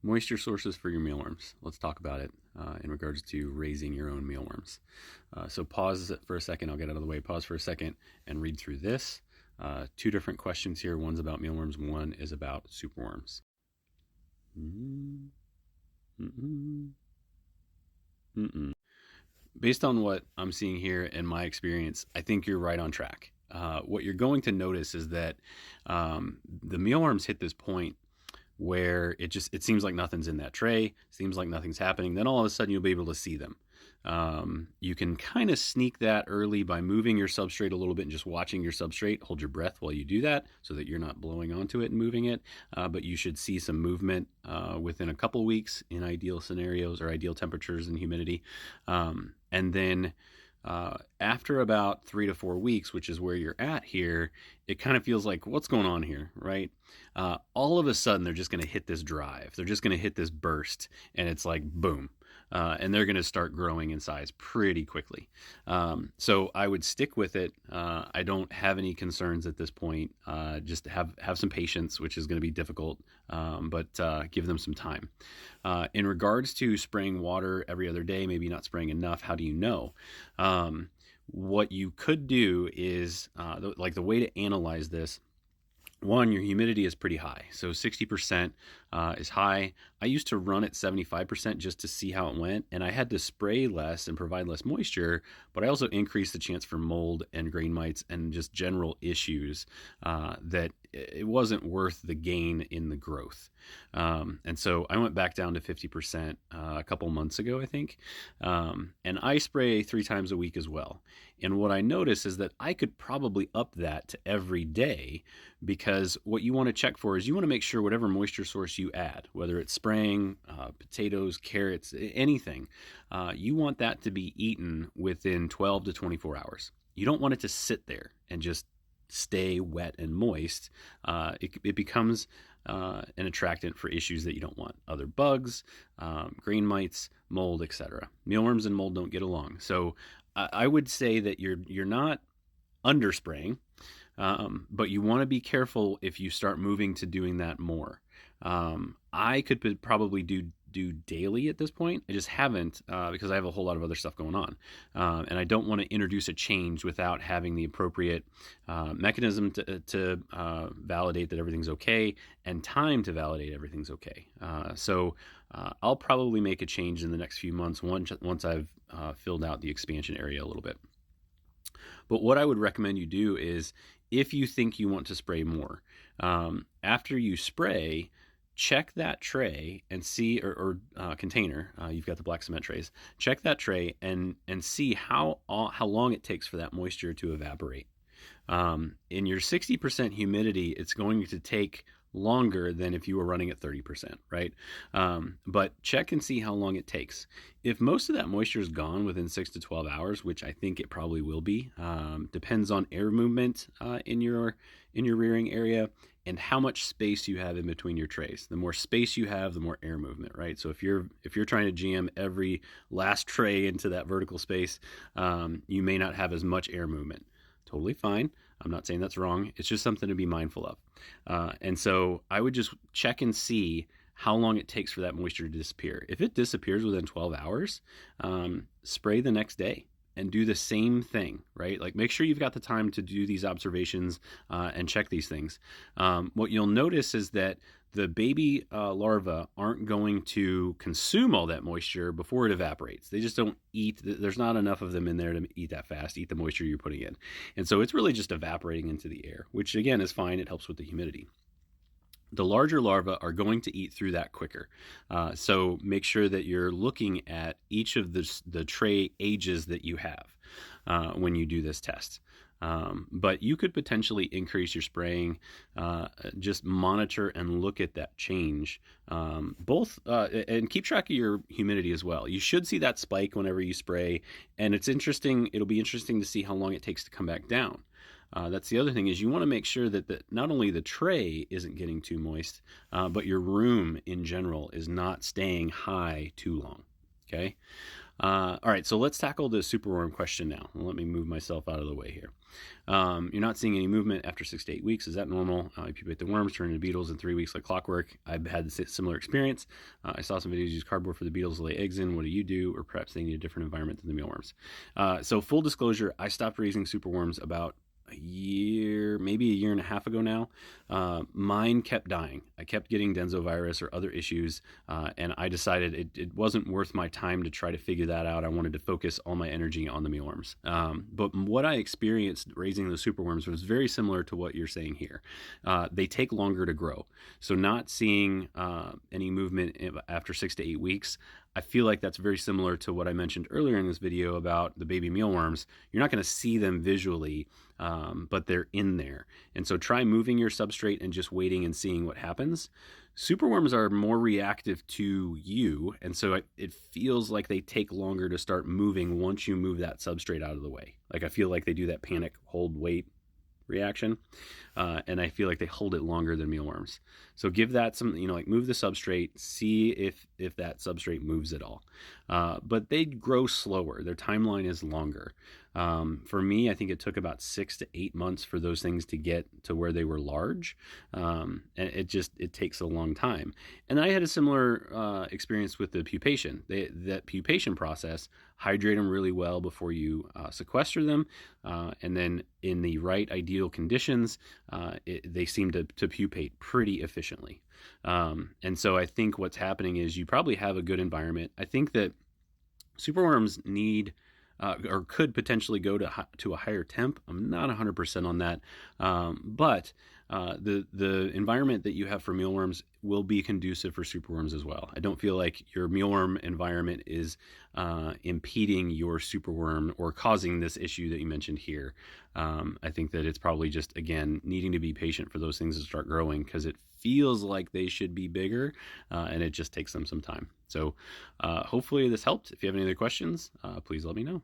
Moisture sources for your mealworms. Let's talk about it in regards to raising your own mealworms. So pause for a second. I'll get out of the way. Pause for a second and read through this. Two different questions here. One's about mealworms. One is about superworms. Mm-mm. Mm-mm. Mm-mm. Based on what I'm seeing here and my experience, I think you're right on track. What you're going to notice is that the mealworms hit this point where it seems like nothing's in that tray, seems like nothing's happening. Then all of a sudden you'll be able to see them. You can kind of sneak that early by moving your substrate a little bit and just watching your substrate. Hold your breath while you do that so that you're not blowing onto it and moving it. But you should see some movement within a couple weeks in ideal scenarios or ideal temperatures and humidity. And then after about 3 to 4 weeks, which is where you're at here, it kind of feels like, what's going on here, right? All of a sudden, they're just going to hit this drive. They're just going to hit this burst, and it's like, boom. And they're going to start growing in size pretty quickly. So I would stick with it. I don't have any concerns at this point. Just have some patience, which is going to be difficult, but give them some time. In regards to spraying water every other day, maybe not spraying enough, how do you know? What you could do is, the way to analyze this, one, your humidity is pretty high. So 60% is high. I used to run at 75% just to see how it went. And I had to spray less and provide less moisture, but I also increased the chance for mold and grain mites and just general issues that it wasn't worth the gain in the growth. And so I went back down to 50% a couple months ago, I think. And I spray 3 times a week as well. And what I notice is that I could probably up that to every day, because what you want to check for is you want to make sure whatever moisture source you add, whether it's spraying, potatoes, carrots, anything, you want that to be eaten within 12 to 24 hours. You don't want it to sit there and just stay wet and moist. It becomes an attractant for issues that you don't want. Other bugs, grain mites, mold, etc. Mealworms and mold don't get along. So I would say that you're not underspraying, but you want to be careful if you start moving to doing that more. I could probably do daily at this point. I just haven't because I have a whole lot of other stuff going on, and I don't want to introduce a change without having the appropriate mechanism to validate that everything's okay and time to validate everything's okay. So I'll probably make a change in the next few months once I've filled out the expansion area a little bit. But what I would recommend you do is, if you think you want to spray more, after you spray, check that tray and see, or container. You've got the black cement trays. Check that tray and see how long it takes for that moisture to evaporate. In your 60% humidity, it's going to take longer than if you were running at 30%, right? But check and see how long it takes. If most of that moisture is gone within 6 to 12 hours, which I think it probably will be, depends on air movement in your rearing area and how much space you have in between your trays. The more space you have, the more air movement, right? So if you're trying to jam every last tray into that vertical space, you may not have as much air movement. Totally fine. I'm not saying that's wrong. It's just something to be mindful of. And so I would just check and see how long it takes for that moisture to disappear. If it disappears within 12 hours, spray the next day and do the same thing, right? Like, make sure you've got the time to do these observations and check these things. What you'll notice is that the baby larvae aren't going to consume all that moisture before it evaporates. They just don't eat. There's not enough of them in there to eat that fast, eat the moisture you're putting in. And so it's really just evaporating into the air, which again is fine. It helps with the humidity. The larger larvae are going to eat through that quicker. So make sure that you're looking at each of the tray ages that you have when you do this test. But you could potentially increase your spraying, just monitor and look at that change, and keep track of your humidity as well. You should see that spike whenever you spray, and it'll be interesting to see how long it takes to come back down. That's the other thing, is you want to make sure that not only the tray isn't getting too moist, but your room in general is not staying high too long. Okay. All right, so let's tackle the superworm question now. Let me move myself out of the way here. You're not seeing any movement after 6 to 8 weeks. Is that normal? You pupate the worms, turn into beetles in 3 weeks like clockwork. I've had a similar experience. I saw some videos use cardboard for the beetles to lay eggs in. What do you do? Or perhaps they need a different environment than the mealworms. So full disclosure, I stopped raising superworms about maybe a year and a half ago now. Mine kept dying. I kept getting densovirus or other issues, and I decided it wasn't worth my time to try to figure that out. I wanted to focus all my energy on the mealworms. But what I experienced raising those superworms was very similar to what you're saying here. They take longer to grow. So not seeing any movement after 6 to 8 weeks, I feel like that's very similar to what I mentioned earlier in this video about the baby mealworms. You're not going to see them visually, but they're in there. And so try moving your substrate and just waiting and seeing what happens. Superworms are more reactive to you, and so it feels like they take longer to start moving once you move that substrate out of the way. Like I feel like they do that panic, hold, wait reaction, and I feel like they hold it longer than mealworms. So give that some, like move the substrate, see if that substrate moves at all. But they grow slower. Their timeline is longer. For me, I think it took about 6 to 8 months for those things to get to where they were large. And it takes a long time. And I had a similar experience with the pupation. That pupation process, hydrate them really well before you sequester them, and then in the right ideal conditions, they seem to pupate pretty efficiently. And so I think what's happening is you probably have a good environment. I think that superworms need or could potentially go to a higher temp. I'm not 100% on that, but the environment that you have for mealworms will be conducive for superworms as well. I don't feel like your mealworm environment is impeding your superworm or causing this issue that you mentioned here. I think that it's probably just, again, needing to be patient for those things to start growing, because it feels like they should be bigger, and it just takes them some time. So hopefully this helped. If you have any other questions, please let me know.